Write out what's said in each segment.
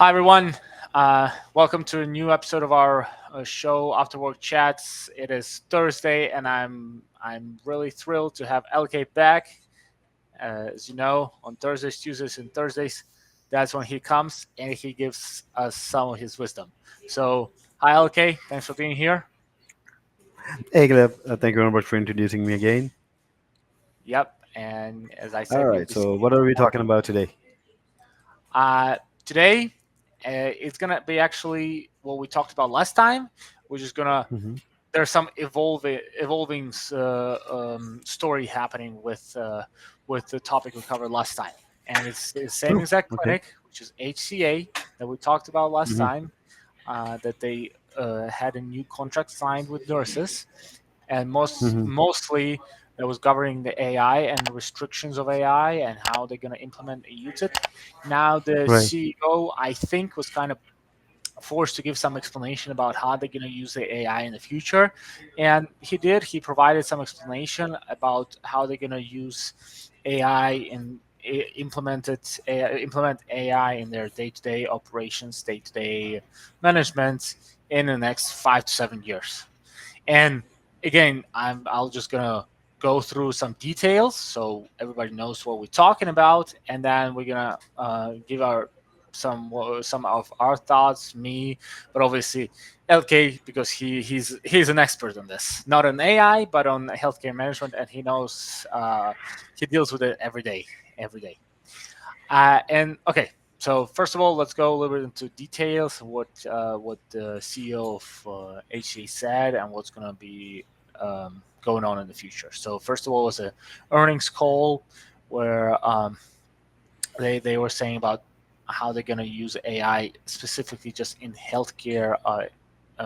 Hi everyone. Welcome to a new episode of our show After Work Chats. It is Thursday, and I'm really thrilled to have LK back. As you know, on Thursdays, Tuesdays, and Thursdays, that's when he comes and he gives us some of his wisdom. So, hi LK, thanks for being here. Hey, Gleb, thank you very much for introducing me again. Yep, and as I All said, you'll right, be so seeing what are we talking about today? today. It's gonna be actually what we talked about last time. We're just gonna Hmm. there's some evolving story happening with the topic we covered last time, and it's the same Oh, exact okay. clinic, which is HCA that we talked about last Hmm. time. That they had a new contract signed with nurses, and Hmm. mostly that was governing the AI and the restrictions of AI and how they're going to implement and use it. Now the Right. CEO, I think, was kind of forced to give some explanation about how they're going to use the AI in the future. And he did. He provided some explanation about how they're going to use AI and implement AI in their day-to-day operations, day-to-day management in the next 5 to 7 years. And again, I'll just gonna go through some details so everybody knows what we're talking about, and then we're gonna give our some of our thoughts, me, but obviously LK because he's an expert on this, not on AI, but on healthcare management, and he knows he deals with it every day. And okay, so first of all, let's go a little bit into details what the CEO of HCA said and what's going to be going on in the future. So first of all, was a earnings call where they were saying about how they're going to use AI specifically just in healthcare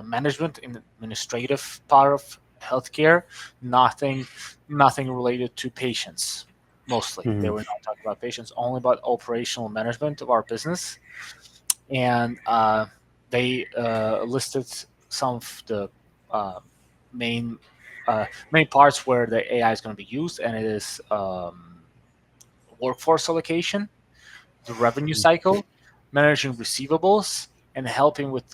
management, in the administrative part of healthcare, nothing nothing related to patients. Mostly, they Hmm. were not talking about patients, only about operational management of our business, and they listed some of the uh, main main parts where the AI is going to be used, and it is workforce allocation, the revenue cycle, managing receivables, and helping with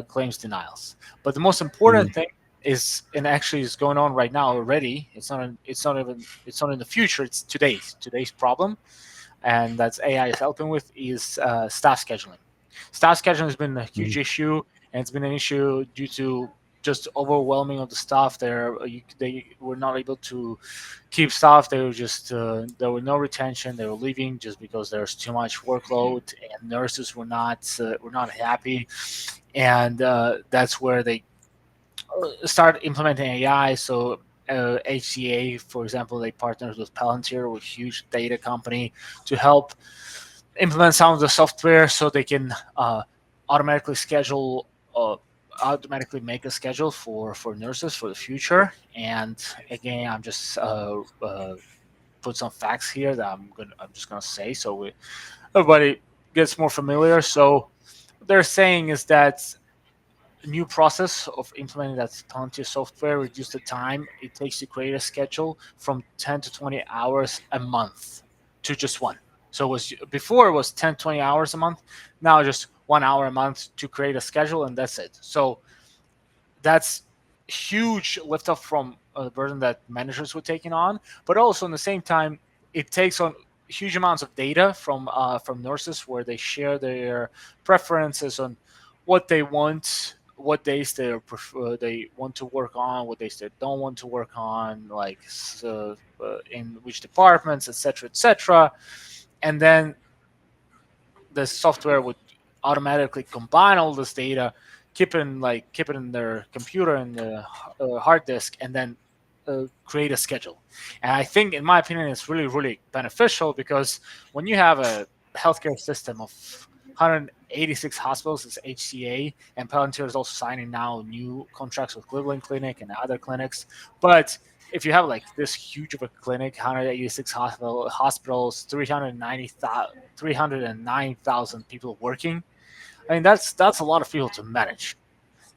claims denials. But the most Hmm. important thing is, and actually is going on right now already. It's not in the future. It's today's problem, and that's AI is helping with is staff scheduling. Staff scheduling has been a huge issue, and it's been an issue due to just overwhelming of the staff. They were not able to keep staff. They were just there were no retention. They were leaving just because there's too much workload, and nurses were not happy. And that's where they start implementing AI. So HCA, for example, they partnered with Palantir, a huge data company, to help implement some of the software so they can automatically schedule. Automatically make a schedule for nurses for the future. And again, I'm just put some facts here that I'm just gonna say so everybody gets more familiar. So what they're saying is that new process of implementing that Palantir software reduce the time it takes to create a schedule from 10 to 20 hours a month to just one. So it was before it was 10 20 hours a month, now just 1 hour a month to create a schedule, and that's it. So that's huge lift off from the burden that managers were taking on, but also in the same time it takes on huge amounts of data from nurses where they share their preferences on what they want, what days they want to work on, what days they don't want to work on, like in which departments, etc., etc. And then the software would automatically combine all this data, keep it in their computer and the hard disk, and then create a schedule. And I think, in my opinion, it's really beneficial because when you have a healthcare system of 186 hospitals, it's HCA, and Palantir is also signing now new contracts with Cleveland Clinic and other clinics. But if you have like this huge of a clinic, 186 hospitals, 309,000 people working. I mean, that's a lot of people to manage,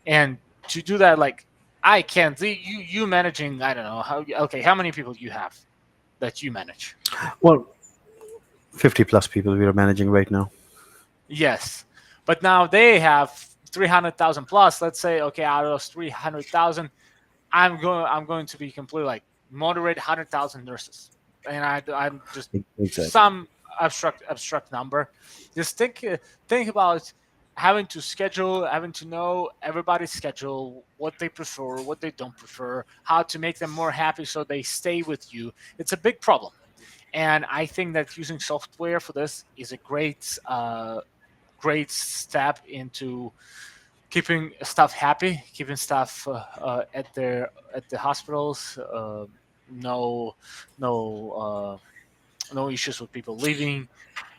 and to do that, like I can't. You managing, I don't know how. Okay, how many people you have that you manage? Well, 50 plus people we are managing right now. Yes, But now they have 300,000 plus. Let's say, okay, out of those 300,000, I'm going to be completely like moderate 100,000 nurses, and I'm just Exactly. some abstract number. Just think about having to schedule, having to know everybody's schedule, what they prefer, what they don't prefer, how to make them more happy so they stay with you. It's a big problem, and I think that using software for this is a great step into keeping staff happy, keeping staff at the hospitals. No, no, no issues with people leaving.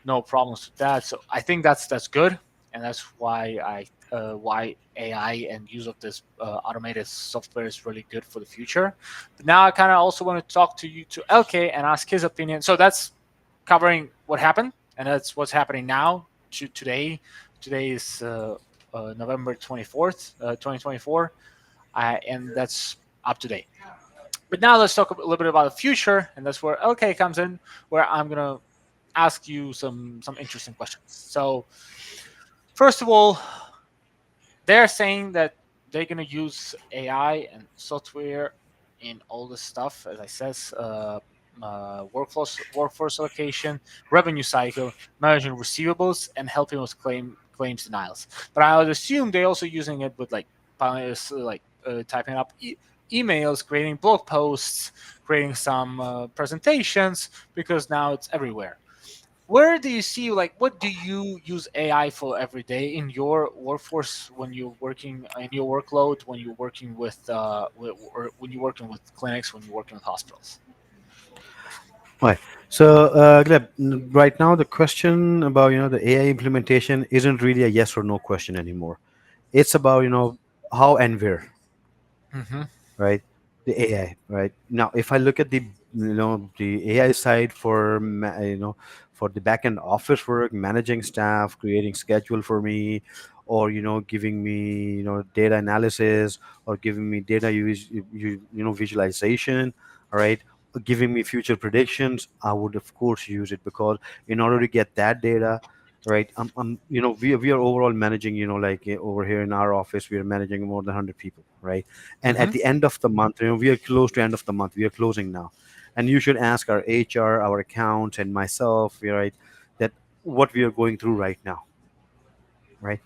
No problems with that. So I think that's good, and that's why AI and use of this automated software is really good for the future. But now I kind of also want to talk to LK and ask his opinion. So that's covering what happened, and that's what's happening now. Today, today is November 24th, 2024, and that's up to date. But now let's talk a little bit about the future, and that's where LK comes in, where I'm gonna ask you some interesting questions. So first of all, they're saying that they're going to use AI and software in all this stuff, as I says, workforce allocation, revenue cycle, managing receivables, and helping with claims denials. But I would assume they're also using it with typing up emails, creating blog posts, creating some presentations, because now it's everywhere. Where do you see, like, what do you use AI for every day in your workforce, when you're working in your workload, when you're working or when you're working with clinics, when you're working with hospitals? Right. So, Gleb, right now the question about the AI implementation isn't really a yes or no question anymore. It's about how and where, Mm-hmm. right? The AI, right? Now, if I look at the AI side for for the back end office work, managing staff, creating schedule for me, or giving me data analysis, or giving me data visualization, all right, giving me future predictions, I would of course use it, because in order to get that data, right, we are overall managing, like over here in our office we are managing more than 100 people, right? And Mm-hmm. at the end of the month, we are close to end of the month, we are closing now, and you should ask our HR, our accounts, and myself, right, that what we are going through right now, right?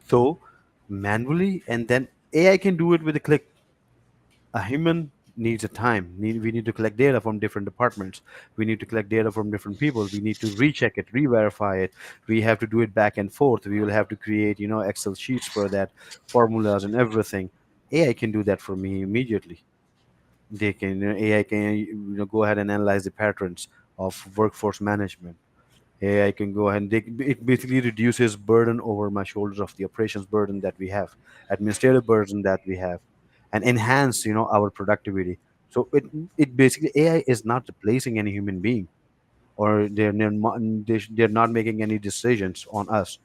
So manually, and then AI can do it with a click. A human needs a time. We need to collect data from different departments. We need to collect data from different people. We need to recheck it, re-verify it. We have to do it back and forth. We will have to create, Excel sheets for that, formulas and everything. AI can do that for me immediately. They can AI can go ahead and analyze the patterns of workforce management. AI can go ahead and it basically reduces burden over my shoulders of the operations burden that we have, administrative burden that we have, and enhance our productivity. So it basically, AI is not replacing any human being, or they're not making any decisions on us,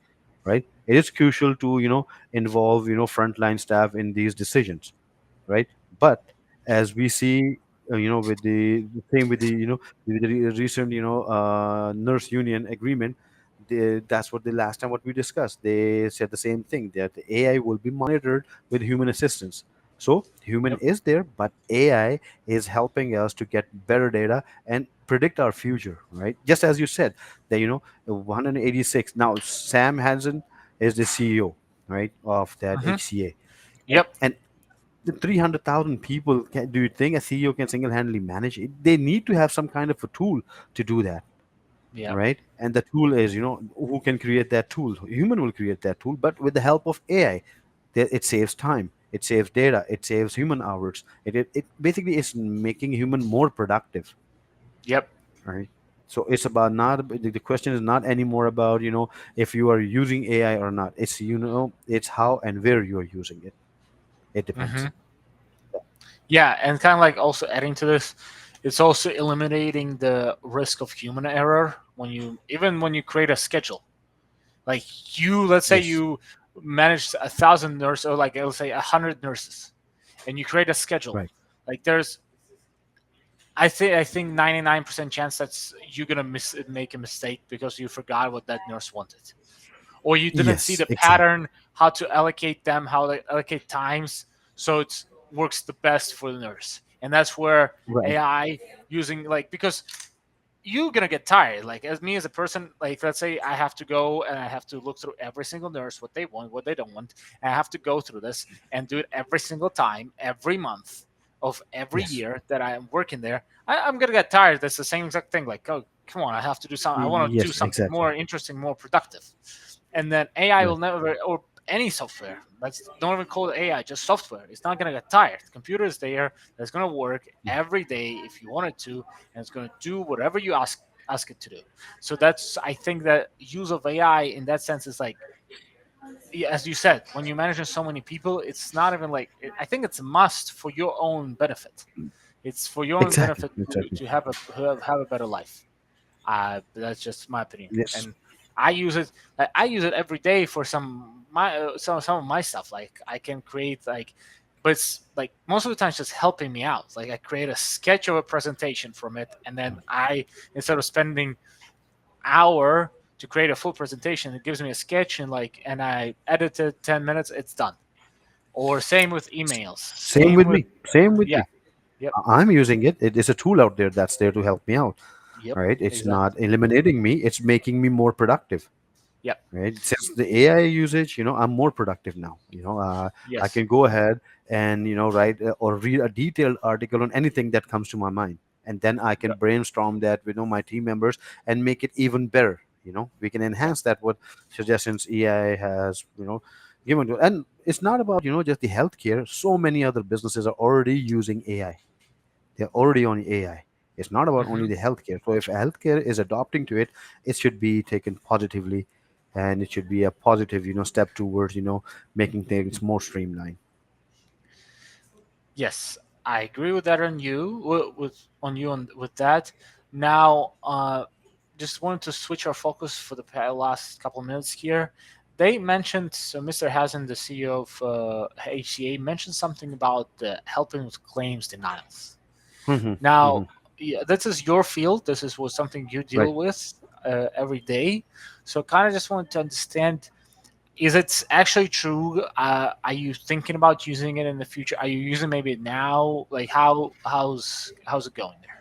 right? It is crucial to involve frontline staff in these decisions, right? But as we see, with the same with the with the recent nurse union agreement, that's what the last time what we discussed. They said the same thing, that the AI will be monitored with human assistance. So human Yep. is there, but AI is helping us to get better data and predict our future, right? Just as you said, that 186. Now Sam Hansen is the CEO, right, of that Mm-hmm. HCA, Yep. and the 300,000 people, do you think a CEO can single-handedly manage it? They need to have some kind of a tool to do that, Yep. right? And the tool is, who can create that tool? Human will create that tool, but with the help of AI, it saves time, it saves data, it saves human hours. It basically is making human more productive, Yep. right? So it's about not the question is not anymore about if you are using AI or not. It's it's how and where you are using it. It Mm-hmm. depends. Yeah, and kind of like also adding to this, it's also eliminating the risk of human error when you create a schedule. Like, let's say Yes. you manage 1,000 nurses, or like let's say 100 nurses, and you create a schedule. Right. Like, I think 99% chance that's you're gonna make a mistake because you forgot what that nurse wanted, or you didn't see Yes, the exactly. pattern how to allocate them, how to allocate times, so it works the best for the nurse. And that's where Right. AI using, like, because you're gonna get tired. Like, as me as a person, like, let's say I have to go and I have to look through every single nurse, what they want, what they don't want, and I have to go through this and do it every single time, every month of every Yes. year that I am working there. I'm gonna get tired. That's the same exact thing. Like, oh, come on, I have to do something. I want to do Yes, something exactly. more interesting, more productive. And then AI Right. will never, or any software, let's don't even call it AI, just software, it's not going to get tired. The computer is there, that's going to work every day if you want it to, and it's going to do whatever you ask it to do. So that's, I think that use of AI in that sense is like, yeah, as you said, when you're managing so many people, it's not even like I think it's a must for your own benefit. It's for your own Exactly. benefit Exactly. to have a better life. That's just my opinion, Yes. and I use it. I use it every day for some of my stuff. Like, I can create, like, but it's like most of the time it's just helping me out. Like, I create a sketch of a presentation from it, and then I, instead of spending hour to create a full presentation, it gives me a sketch, and I edit it 10 minutes. It's done. Or same with emails. Same Same with with, me. Same with yeah. me. Yep. I'm using it. It is a tool out there that's there to help me out. Yep. Right. It's Exactly. not eliminating me. It's making me more productive. Yep. Right. Since the AI usage, I'm more productive now. I Yes. can go ahead and write or read a detailed article on anything that comes to my mind, and then I can Yep. brainstorm that with my team members and make it even better. We can Yep. enhance that what suggestions AI has given to, and it's not about just the healthcare. So many other businesses are already using AI. They're already on AI. It's not about only Hmm. the healthcare. So if healthcare is adopting to it, it should be taken positively, and it should be a positive, step towards, making things more streamlined. Yes, I agree with that on you. With that. Now, just wanted to switch our focus for the last couple of minutes here. They mentioned, so Mr. Hazen, the CEO of HCA, mentioned something about helping with claims denials. Hmm. Now, Hmm. yeah, this is your field. This is was something you Right. deal with every day. So, kind of just wanted to understand, is it actually true? Are you thinking about using it in the future? Are you using maybe now? Like, how's it going there?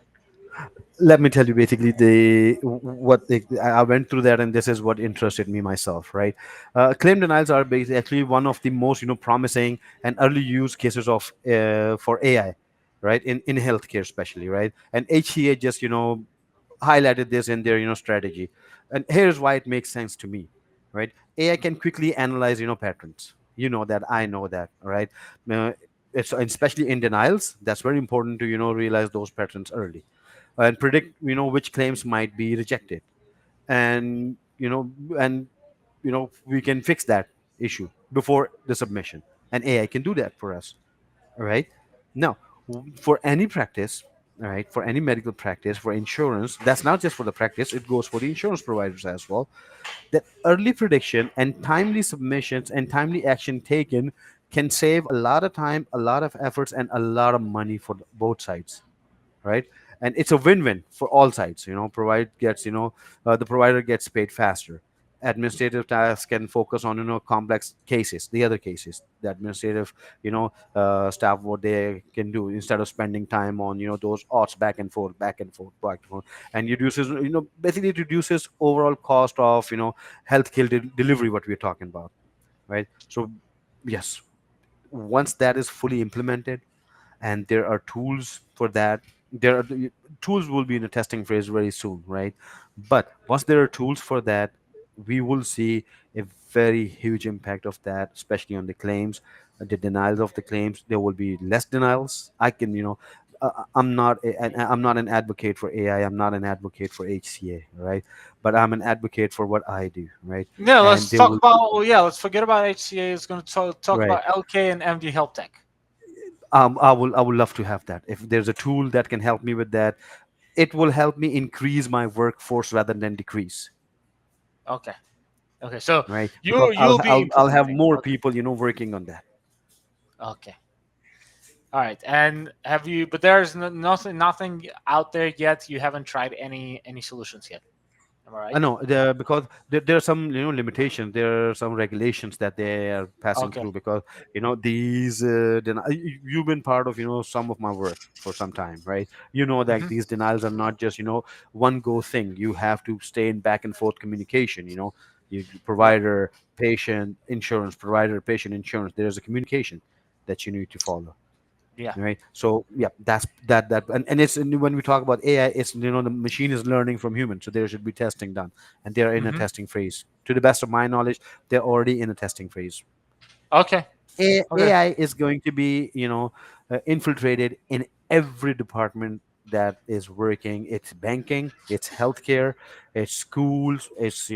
Let me tell you basically I went through that, and this is what interested me myself, right? Claim denials are basically actually one of the most promising and early use cases of for AI, right? In healthcare especially, right? And HCA just highlighted this in their strategy, and here's why it makes sense to me, right? AI can quickly analyze patterns. That, I know that, right? uh, it's especially in denials, that's very important to realize those patterns early, and predict which claims might be rejected, and we can fix that issue before the submission, and AI can do that for us. All right. Now, for any practice, all right, for any medical practice, for insurance, that's not just for the practice, it goes for the insurance providers as well. That early prediction and timely submissions and timely action taken can save a lot of time, a lot of efforts, and a lot of money for both sides, right? And it's a win-win for all sides. The provider gets paid faster. Administrative tasks can focus on complex cases, the other cases, the administrative staff, what they can do instead of spending time on those odds back and forth, back and forth, back and forth. And reduces, basically it reduces overall cost of healthcare delivery, what we're talking about, right? So yes, once that is fully implemented, and there are tools for that, there are tools will be in a testing phase very soon, right? But once there are tools for that, we will see a very huge impact of that, especially on the claims, the denials of the claims. There will be less denials. I can I'm not an advocate for AI, I'm not an advocate for HCA, right? But I'm an advocate for what I do, right? Yeah, And let's there talk will about. Oh, yeah, let's forget about HCA. It's going to talk right. about LK and MD Health Tech. I would love to have that. If there's a tool that can help me with that, it will help me increase my workforce rather than decrease, Okay. Okay. So right? you Because you'll be I'll have implementing. more Okay. people working on that. Okay. All right. And have you? But there's nothing out there yet. You haven't tried any solutions yet. Am I I right? know because there are some limitations. There are some regulations that they are passing Okay. through because these you've been part of some of my work for some time, right? You know that Hmm. these denials are not just one go thing. You have to stay in back and forth communication. You Yep. provider patient insurance. There's a communication that you need to follow, Yeah. right? So yeah, and when we talk about AI, it's the machine is learning from humans, so there should be testing done, and they're in a Hmm. testing phase. To the best of my knowledge, they're already in a testing phase. Okay. Okay. AI is going to be, infiltrated in every department that is working. It's banking, it's healthcare, it's schools, it's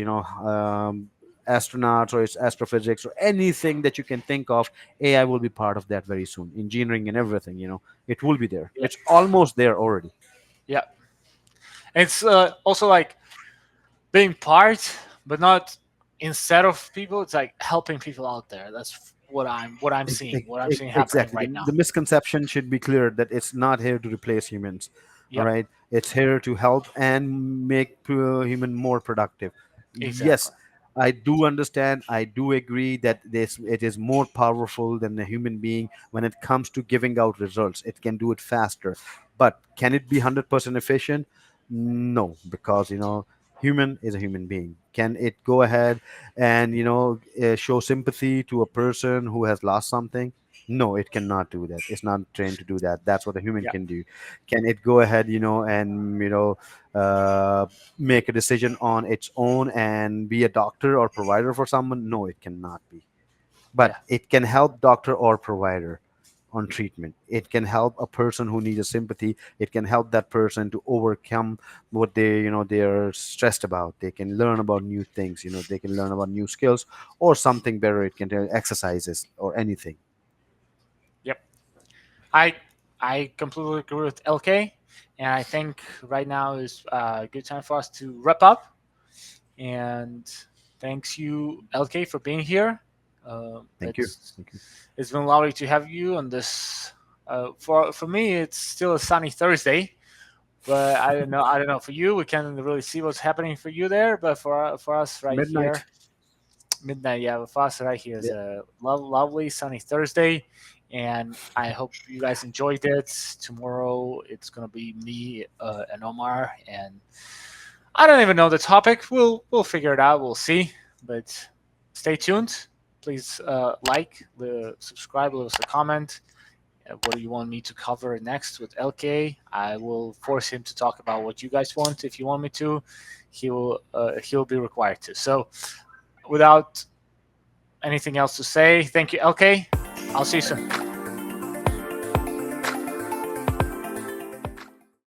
astronauts, or it's astrophysics, or anything that you can think of. AI will be part of that very soon. Engineering and everything, it will be there. Yeah. It's almost there already. Yeah. It's also like being part, but not instead of people. It's like helping people out there. That's what I'm seeing. What I'm seeing happening Exactly. right The now. misconception should be clear that it's not here to replace humans. All Yep. right. It's here to help and make human more productive. Yes, Exactly. I do understand. I do agree that it is more powerful than a human being when it comes to giving out results. It can do it faster. But can it be 100% efficient? No, because human is a human being. Can it go ahead and show sympathy to a person who has lost something? No, it cannot do that. It's not trained to do that. That's what a human Yeah. can do. Can it go ahead and uh, make a decision on its own and be a doctor or provider for someone? No, it cannot be. But Yeah. it can help doctor or provider on treatment. It can help a person who needs a sympathy. It can help that person to overcome what they're stressed about. They can learn about new things. They can learn about new skills or something better. It can do exercises or anything. Yep. I I completely agree with LK, and I think right now is a good time for us to wrap up. And thanks you, LK, for being here. Thank you. It's Thank you. it's been lovely to have you on this. For me, it's still a sunny Thursday, but I don't know. I don't know for you. We can't really see what's happening for you there, but for us right Midnight. here, midnight. Yeah, for us right here is Yeah. a lovely sunny Thursday, and I hope you guys enjoyed it. Tomorrow it's gonna be me and Omar, and I don't even know the topic. We'll figure it out. We'll see. But stay tuned. Please subscribe, leave us a comment. What do you want me to cover next with LK? I will force him to talk about what you guys want. If you want me to, he'll be required to. So without anything else to say, thank you, LK. I'll see you soon.